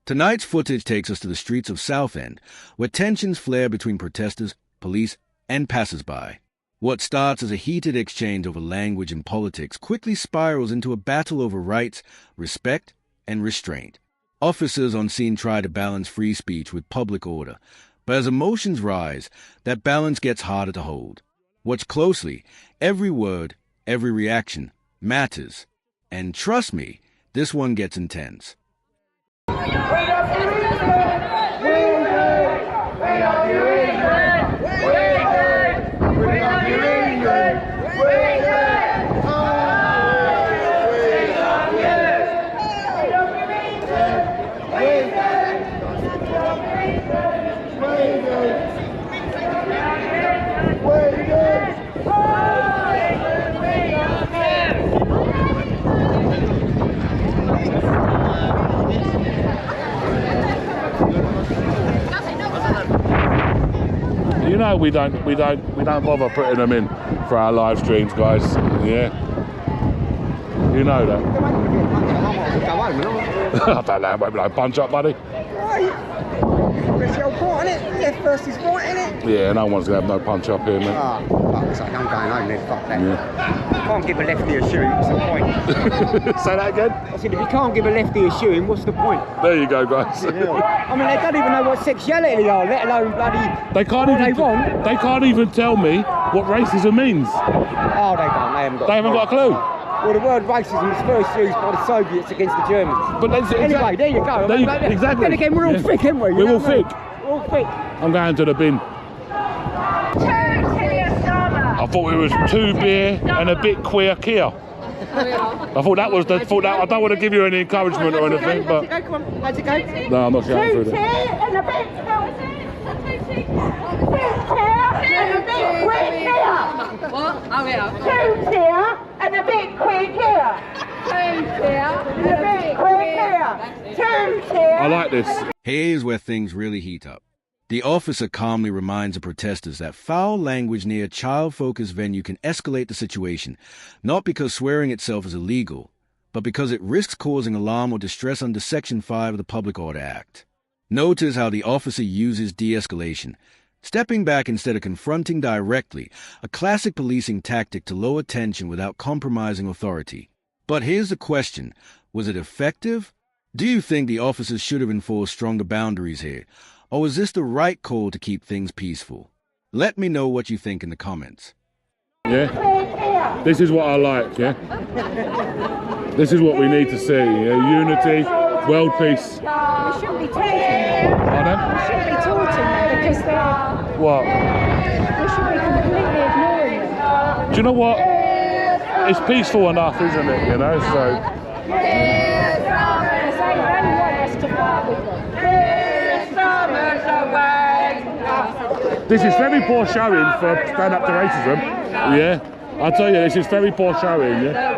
Tonight's footage takes us to the streets of Southend, where tensions flare between protesters, police, and passers-by. What starts as a heated exchange over language and politics quickly spirals into a battle over rights, respect, and restraint. Officers on scene try to balance free speech with public order, but as emotions rise, that balance gets harder to hold. Watch closely. Every word, every reaction matters. And trust me, this one gets intense. You know we don't bother putting them in for our live streams, guys. Yeah. You know that. I don't know, maybe like punch up, buddy. It's the old part, isn't it? Left first is right, isn't it? Yeah, no one's gonna have no punch up here, mate. Oh, fuck's sake, I'm going home then, fuck that. Yeah. You can't give a lefty a shoe, what's the point? Say that again? I said, if you can't give a lefty a shoe, what's the point? There you go, guys. I mean, they don't even know what sexuality they are, let alone bloody they can't even tell me what racism means. Oh, they don't, they haven't got They haven't got a clue. Well, the word racism was first used by the Soviets against the Germans. But anyway, there you go. Exactly. Then again, we're all thick, aren't we? We're all thick. We're all thick. I'm going to the bin. I thought it was 2 beer and a bit queer Kia. I thought that was the. I don't want to give you any encouragement or anything, but. How's it go? No, I'm not shouting through that. And a bit queer Kia. What? Oh yeah. 2 Kia and a bit queer Kia. 2 Kia and a bit queer Kia. 2 Kia. I like this. Here's where things really heat up. The officer calmly reminds the protesters that foul language near a child-focused venue can escalate the situation, not because swearing itself is illegal, but because it risks causing alarm or distress under Section 5 of the Public Order Act. Notice how the officer uses de-escalation, stepping back instead of confronting directly, a classic policing tactic to lower tension without compromising authority. But here's the question, was it effective? Do you think the officers should have enforced stronger boundaries here? Or was this the right call to keep things peaceful? Let me know what you think in the comments. Yeah, this is what I like, yeah? This is what we need to see, yeah? Unity, world peace. We shouldn't be taught them. Pardon? We shouldn't be taught them because they're... What? We should be completely ignoring them. Do you know what? It's peaceful enough, isn't it, you know, so... Because they only want us to fight with them. This is very poor showing for stand up to racism. Yeah, I tell you, this is very poor showing. Yeah.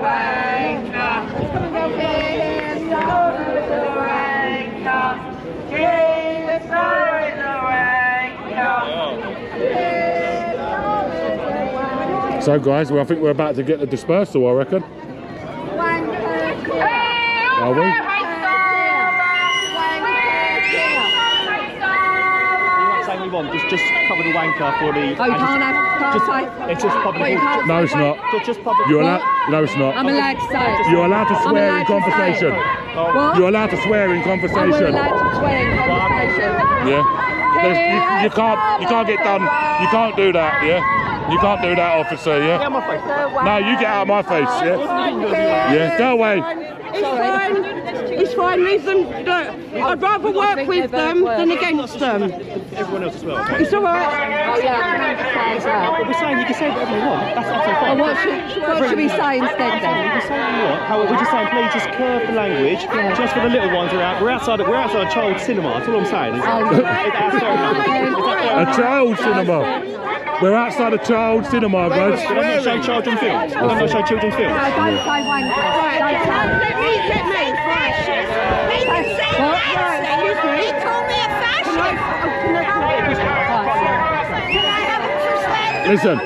So, guys, well, I think we're about to get the dispersal, I reckon. Are we? Just cover the wanker for the. Oh, you can't say. It's just public. Well, No, it's not. Just public. You're allowed. No, it's not. I'm allowed to say it. You're allowed to swear in allowed to say conversation. What? You're allowed to swear in I'm conversation. allowed to swear in conversation. Yeah. You can't get done. You can't do that. Yeah. You can't do that, officer. Yeah. my face. No, you get out of my face. Yeah. Yeah. Go away. It's fine. It's fine. Leave them. I'd rather work with them than against them. Everyone else as well. Okay? It's all right. Oh yeah, I can understand as well. But we're saying you can say whatever you want. That's absolutely fine. What should we say instead then? You can say what you want. However, we're just saying please just curb the language. Just for the little ones who are out. We're outside a child cinema. That's all I'm saying. A child cinema. We're outside a child cinema, guys. But I'm not showing children's films. I'm not showing children's films. No, don't say wanker. Don't say. Let me fascist. Excuse me. He called me a fascist. Listen,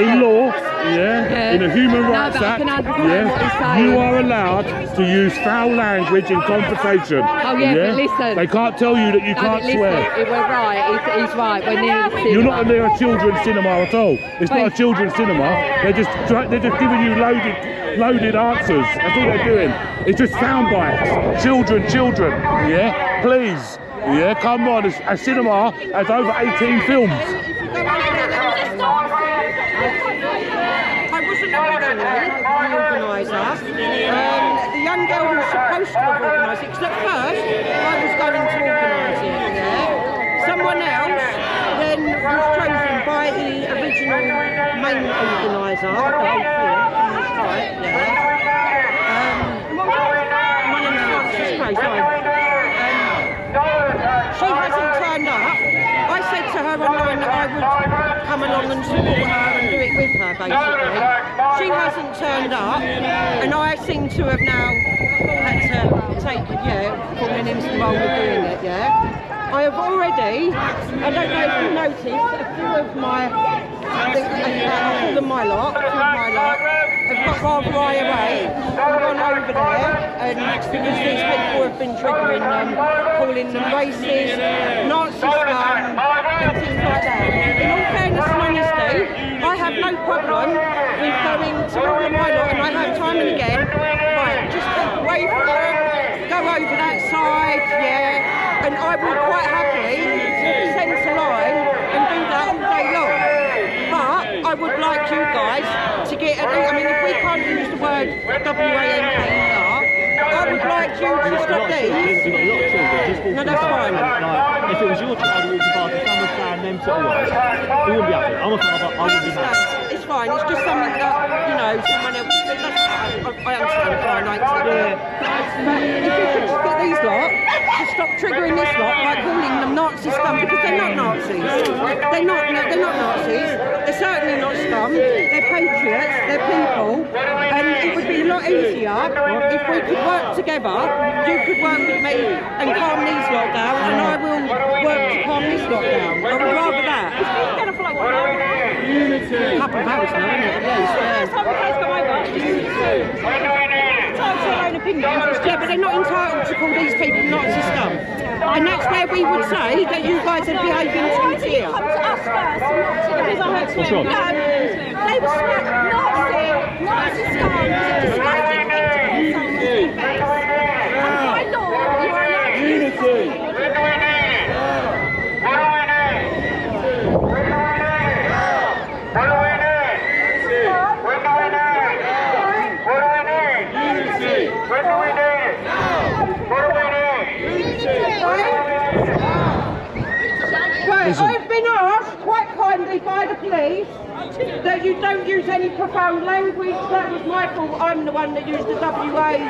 in law, yeah, in the Human Rights but I Act, can understand what he's saying. you are allowed to use foul language in confrontation. Oh yeah, but listen. They can't tell you that you can't swear. We're right, he's right, we're near the cinema. You're not near a children's cinema at all. It's not a children's cinema. They're just giving you loaded answers. That's all they're doing. It's just sound bites. Children, yeah, please. Yeah, come on. A cinema has over 18 films. I wasn't originally the organiser. The young girl was supposed to have organised it, because at first I was going to organise it, yeah? Someone else then was chosen by the original main organiser of the whole thing, right, yeah? My name's Francis Grace, she hasn't turned up. I said to her online that I would come along and support her and do it with her, basically. She hasn't turned up, and I seem to have now had to take, falling into the role of doing it, yeah. I have already, I don't know if you noticed, a few of my lot have got rather irate. I've gone over there, and because these people have been triggering them, calling them racist, Nazi scum, and things like that. In all fairness and honesty, I have no problem with going to all of my lot, and I have time and again, right, just keep away from them, go over that side, yeah, and I will quite happily centre line and do that all day long. But I would like you guys to get, I mean, if we can't use the word WANKER, I would like you to stop these. No, that's fine. Like, if it was your child who was about to someone playing them sort of ways, we wouldn't be happy. I'm a father, I wouldn't be happy. It's fine, it's just something that, you know, someone else, I understand fine, I accept it. But if you could just get these lot to stop triggering this lot by calling them Nazi scum, because they're not Nazis. They're not Nazis. They're certainly not scum. They're patriots. They're people. And it would be a lot easier if we could work together. You could work with me and calm these lot down, and I will work to calm this lot down. I would rather that. It's been together for like 1 hour. A couple of hours now, isn't it? First time the case come over. Entitled to their own opinion. Yeah, but they're not entitled to call these people Nazi scum. And that's where we would say that you guys are behaving Why to did you here. come to us first and not to them? Because I heard What's wrong? No, they were smacked Nazi scum. It's a disgusting thing to call someone's face. And by law, you are allowed to use it. Right, I've been asked quite kindly by the police that you don't use any profound language. That was my fault. I'm the one that used the WANKER word,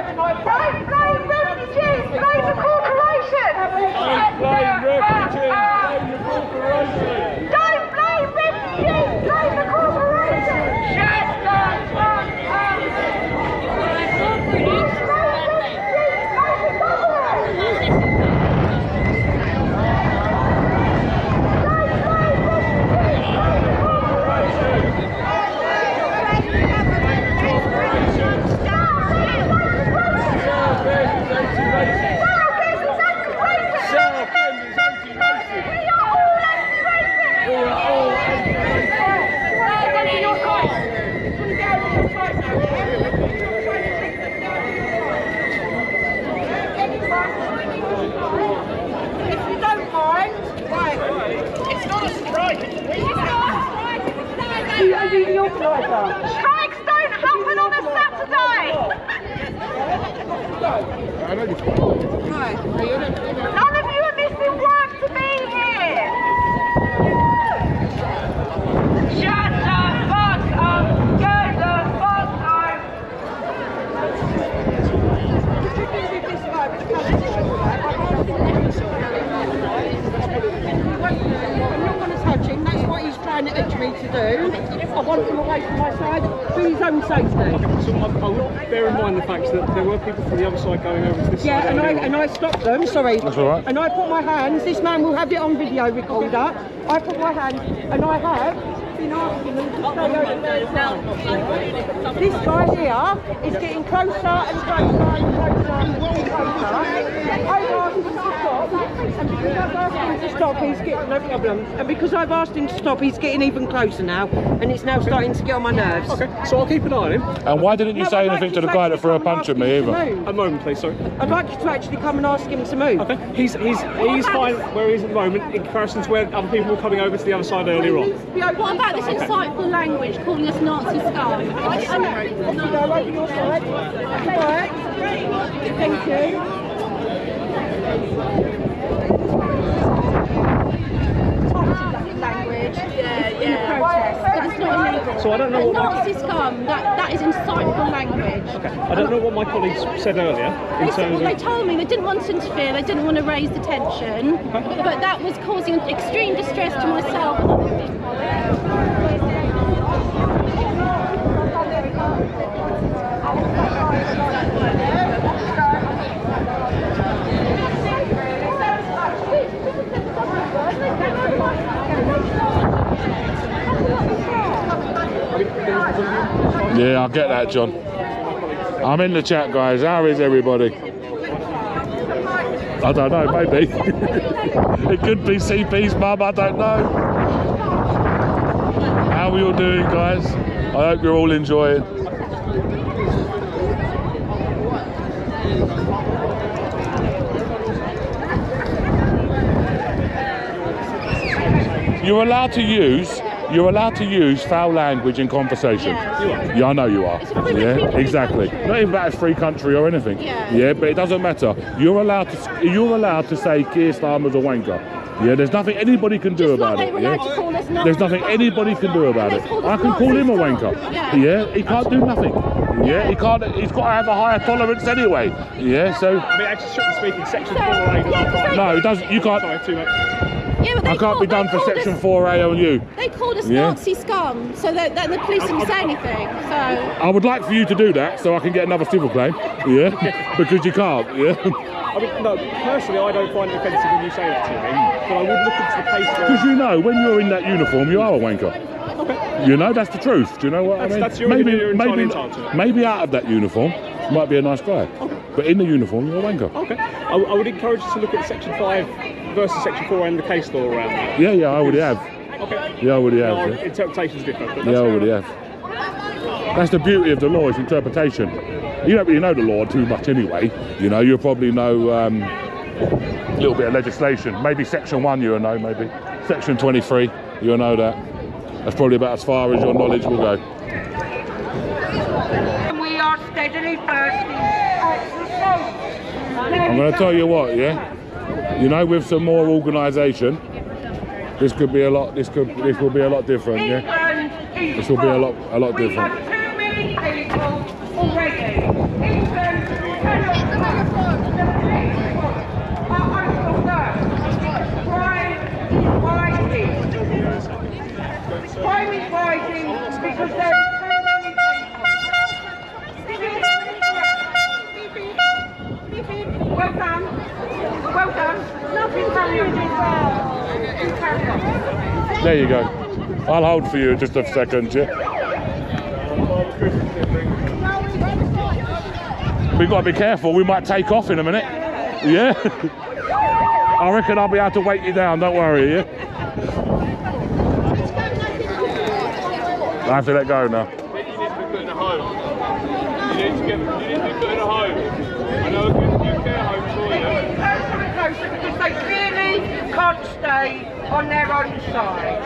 and I don't blame refugees, blame the corporation. Don't blame refugees, blame the corporation. Don't blame refugees, blame the corporation. Strikes don't happen on a Saturday! Right. None of you are missing work to be here! Shut the fuck up! Get the fuck home! I'm not going to touch him, that's what he's trying to edge me to do. I want him away from my side for his own safety. Okay, so I will bear in mind the fact that there were people from the other side going over to this side. And I stopped them, sorry. That's all right. And I put my hands, this man will have it on video recorder. I put my hands, and I have been asking them to stay over there. This guy here is getting closer and closer and closer and closer. I've asked him to stop, and because I've asked him to stop, he's getting no problems. And because I've asked him to stop, he's getting even closer now, and it's now starting to get on my nerves. Okay, so I'll keep an eye on him. And why didn't you say anything to the guy that threw a punch at me either? A moment, please, sorry. I'd like you to actually come and ask him to move. Okay, he's fine where he is at the moment in comparison to where other people were coming over to the other side earlier on. What about this insightful language calling us Nazi scum? Go over your side. Right. Thank you. Language, yeah. But it's not illegal. So I don't know what Nazi scum, that is insightful language. Okay, I don't know what my colleagues said earlier in terms They of... told me they didn't want to interfere, they didn't want to raise the tension, but that was causing extreme distress to myself and other people. Yeah, I get that, John. I'm in the chat, guys. How is everybody? I don't know, maybe. It could be CP's mum, I don't know. How are you all doing, guys? I hope you're all enjoying. You're allowed to use foul language in conversation. Yes. Yeah, I know you are. It's a free Yeah, country. exactly. Not even about a free country or anything. Yeah. But it doesn't matter. You're allowed to say Keir Starmer's a wanker. Yeah, there's nothing anybody can do Just about like it. they were Yeah? allowed to call us Nazi There's nothing scum. anybody can do about They it. called us I can call him a Nazi wanker. scum. Yeah, he can't do nothing. Yeah, he can't. He's got to have a higher tolerance anyway. Yeah, so I mean, actually, strictly speaking, section So, 4A doesn't yeah, 'cause apply. they- no, it doesn't. You can't. Sorry, too much. Yeah, but I can't be done for called section us- 4A on you. They called us Yeah. Nazi scum, so that the police didn't say anything. So I would like for you to do that so I can get another civil claim. Yeah, because you can't. Yeah. I mean, no, personally, I don't find it offensive when you say that to me, but I would look into the case law. Because you know, when you're in that uniform, you are a wanker. You know, that's the truth. Do you know what I mean? That's your opinion, you're entirely entitled to it. maybe out of that uniform, you might be a nice guy. But in the uniform, you're a wanker. Okay. I would encourage you to look at section 5 versus section 4 and the case law around that. Yeah, I already have. Okay. Yeah, I already have. Our Yeah, interpretation's different, but yeah I that's fair already enough. have. That's the beauty of the law, is interpretation. You don't really know the law too much anyway. You know, you'll probably know a little bit of legislation. Maybe section 1 you'll know, maybe. Section 23, you'll know that. That's probably about as far as your knowledge will go. We are steadily bursting at the seams. I'm going to tell you what, yeah? You know, with some more organisation, this could be a lot, this will be a lot different, yeah? This will be a lot We different. have too many people already. England cannot cope. The police are overworked. Crime is rising. Crime is rising because there are too many people. Well done. Well done. Nothing carry on. Carry on. There you go. I'll hold for you just a second, yeah? We've got to be careful, we might take off in a minute. Yeah? I reckon I'll be able to weight you down, don't worry, yeah? I have to let go now. You need to be put in a home. You need to be put in a home. I know a good few care homes for you. Closer because they clearly can't stay on their own side.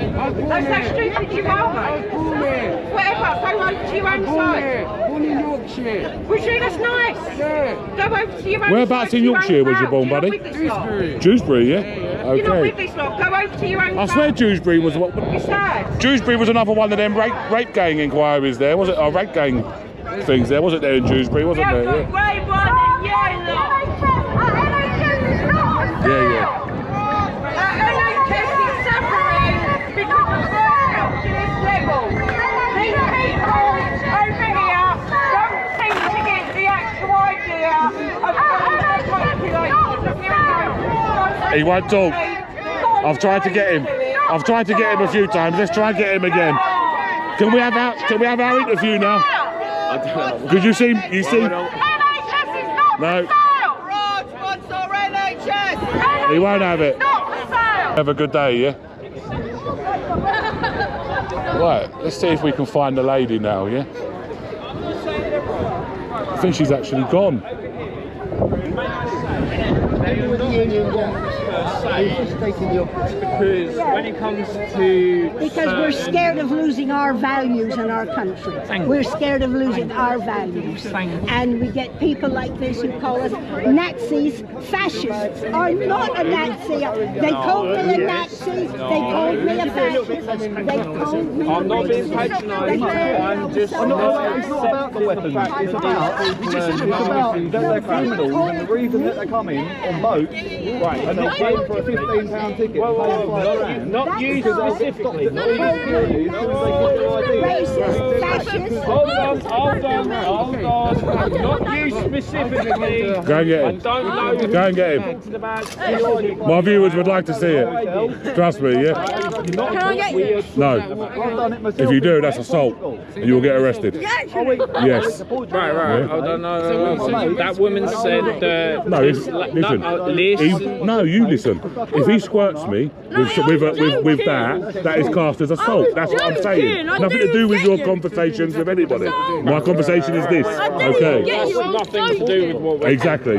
That's how stupid you are, mate. Whatever, go over to your own side. Born in Yorkshire. Was you? That's nice. Yeah. Go over to your own Whereabouts side. in Yorkshire was you born, You're not buddy? with this lot. Dewsbury, yeah? You're not with Okay. this lot. Go over to your own I side. swear Dewsbury was what? It's sad. Dewsbury was another one of them rape gang inquiries there, was it? Or rape gang things there, wasn't there in Dewsbury, wasn't there? Yeah. Grey one and yellow. Yeah. NHS is suffering because of their to this level. These people over here don't seem to get the actual idea of the population. He won't talk. I've tried to get him. I've tried to get him a few times. Let's try and get him again. Can we have our interview now? I don't know. Could you see? You see? NHS is not No. for sale. Raj wants our NHS. He won't have it. Not for sale. Have a good day, yeah? Right, let's see if we can find the lady now, yeah? I think she's actually gone. Because when it comes to Because we're scared of losing our values in our country. We're scared of losing our values. And we get people like this who call us Nazis, fascists. I'm not a Nazi. They called me a Nazi. They called me a fascist. They called me I'm not being patronised. I'm just not It's not about the weapons. It's about that they're criminals, and the reason that they're coming on boats, right, and they're paying for a £15 ticket, paying £5 not you specifically. Racist, fascist. Hold on. Not you specifically. Go and get I him. don't know. Go and get him. My viewers would like to see it. Trust me, yeah? Can I get you? No. If you do, that's assault. And you'll get arrested. Yes. Right. Hold on. No. That woman said that. No, no, you listen. If he squirts me with that is cast as assault. That's what I'm saying. Nothing to do with your conversations with anybody. My conversation is this. Okay. That's nothing to do with what we're Exactly.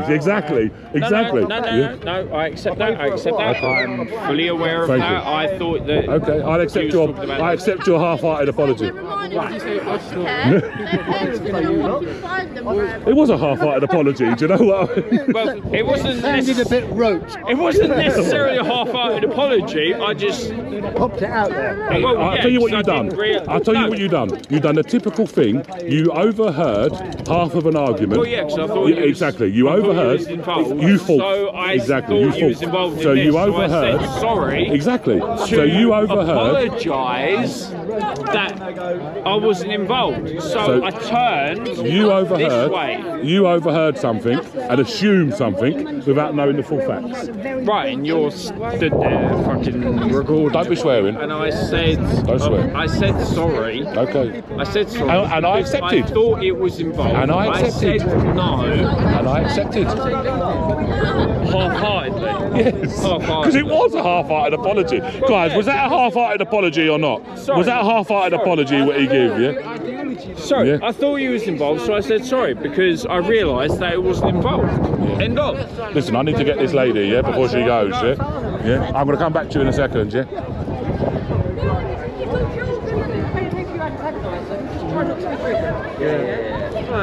No, I accept that. I'm fully aware of Thank that. you. I thought that. Okay, I'll accept your half-hearted apology. It was a half-hearted apology. Do you know what? Well, it wasn't sounded a bit rote. It wasn't necessarily a half-hearted apology. I just popped it out there. Well, I'll tell you what you've done. I'll tell you what you've done. You've done the typical thing. You overheard half of an argument. Well, yeah, because I thought exactly. You overheard. You thought. So I exactly. thought You was thought. involved in So this. you So I overheard. said sorry. Exactly. So you overheard. Apologise that I wasn't involved. So I turned. You overheard. This way. You overheard something and assumed something without knowing the full facts. Right, and you're stood there fucking recording. Don't be swearing. And I said, Don't swear. I said sorry. Okay. I said sorry. And I accepted. I thought it was involved. And I accepted. said no. And I accepted. Half-heartedly. Yes. Half-heartedly. Because it was a half-hearted apology. Guys, was that a half-hearted apology or not? Sorry. Was that a half-hearted apology what he gave, yeah? Sorry, Yeah. I thought he was involved, so I said sorry because I realised that it wasn't involved. End of. Listen, I need to get this lady, yeah, before she goes, yeah? Yeah? I'm going to come back to you in a second, yeah?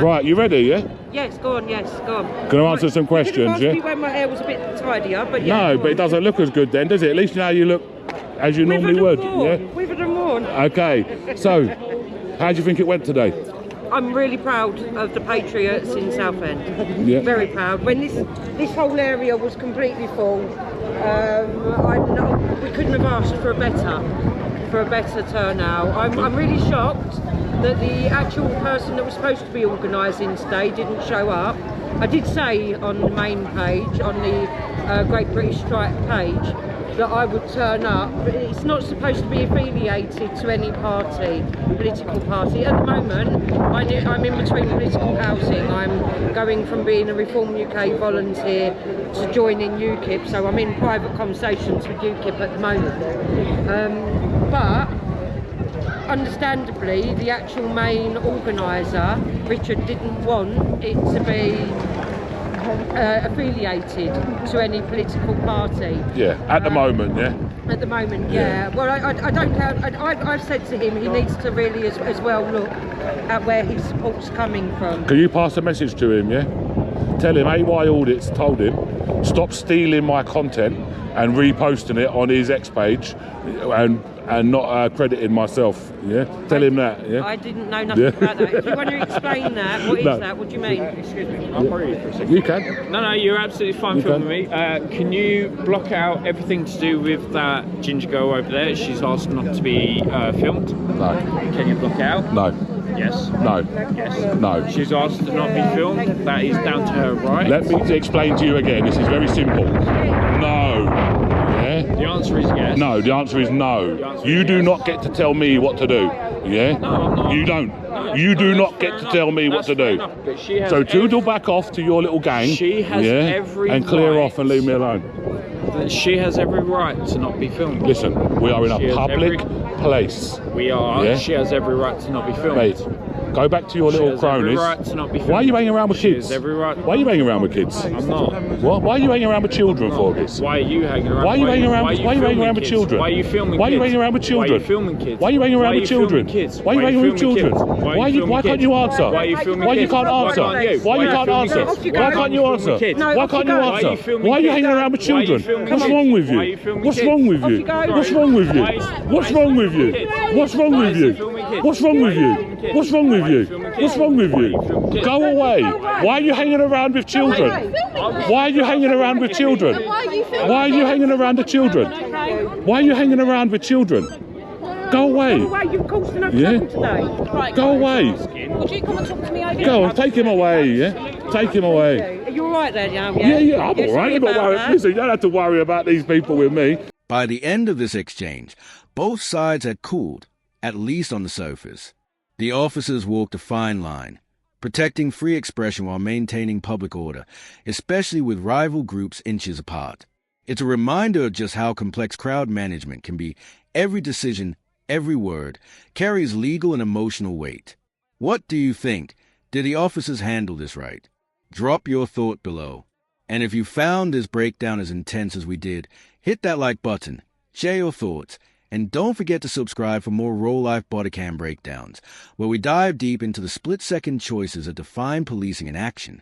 Right, you ready, yeah? Yes, go on, yes, go on. Going to answer some questions, yeah? When my hair was a bit tidier, but yeah. No, but it doesn't look as good then, does it? At least now you look as you normally would, yeah? We've had a mourn. Okay, so, how do you think it went today? I'm really proud of the Patriots in Southend. Yeah. Very proud. When this whole area was completely full, we couldn't have asked for a better turnout. I'm really shocked that the actual person that was supposed to be organising today didn't show up. I did say on the main page, on the Great British Strike page, that I would turn up, but it's not supposed to be affiliated to any political party. At the moment, I'm in between political housing. I'm going from being a Reform UK volunteer to joining UKIP, so I'm in private conversations with UKIP at the moment. But understandably, the actual main organiser, Richard, didn't want it to be affiliated to any political party. Yeah, at the moment, yeah? At the moment, yeah. Well, I don't count. I've said to him he needs to really as well look at where his support's coming from. Can you pass a message to him, yeah? Tell him AY Audits told him, stop stealing my content and reposting it on his X page and not crediting myself, yeah? Tell him that, yeah? I didn't know nothing about that. If you want to explain that, what is that? What do you mean? Excuse me, I'll borrow you for a second. You can. No, you're absolutely fine filming me. Can you block out everything to do with that ginger girl over there? She's asked not to be filmed. No. Can you block it out? No. Yes. No. Yes. No. She's asked to not be filmed. That is down to her right. Let me explain to you again. This is very simple. No. Yeah? The answer is yes. No, the answer is no. You do not get to tell me what to do. Yeah? No, I'm not. You don't. You do not get to tell me what to do. So Toodle back off to your little gang. She has every and clear right. off and leave me alone. She has every right to not be filmed. Listen, we are in She a has public place. We are. Yeah? She has every right to not be filmed. Mate, go back to your She little has every cronies. right to not be filmed. Why are you hanging around with She kids? has every right. Why are you hanging around with kids? I'm not. What? Why are you hanging around with children for this? Why are you hanging around? Why are you hanging around? Why are you hanging around with kids? children? Why are you filming Why are you kids? hanging around with children? Why are you filming kids? Why are you hanging around with children? Kids? Why are you hanging with children? Why can't you answer? Why are you filming Why you kids? can't answer? Why you can't answer? Why can't you answer? Why can't you answer? Why are you hanging around with children? What's wrong with you? What's wrong with you? What's wrong with you? What's wrong with you? What's wrong with you? What's wrong with you? What's wrong with you? What's wrong with you? Go away. Why are you hanging around with children? Why are you hanging around with children? Why are you hanging around the children? Why are you hanging around with children? Go away. You've caused enough Yeah? trouble today. Right, Go away. would you come and talk to me over Go on, take him away, yeah? Take him away. Are you alright then, yeah? Yeah, I'm all right. Listen, you don't have to worry about these people with me. By the end of this exchange, both sides had cooled, at least on the surface. The officers walked a fine line, protecting free expression while maintaining public order, especially with rival groups inches apart. It's a reminder of just how complex crowd management can be. Every decision, every word, carries legal and emotional weight. What do you think? Did the officers handle this right? Drop your thought below. And if you found this breakdown as intense as we did, hit that like button, share your thoughts, and don't forget to subscribe for more real-life bodycam breakdowns, where we dive deep into the split-second choices that define policing in action.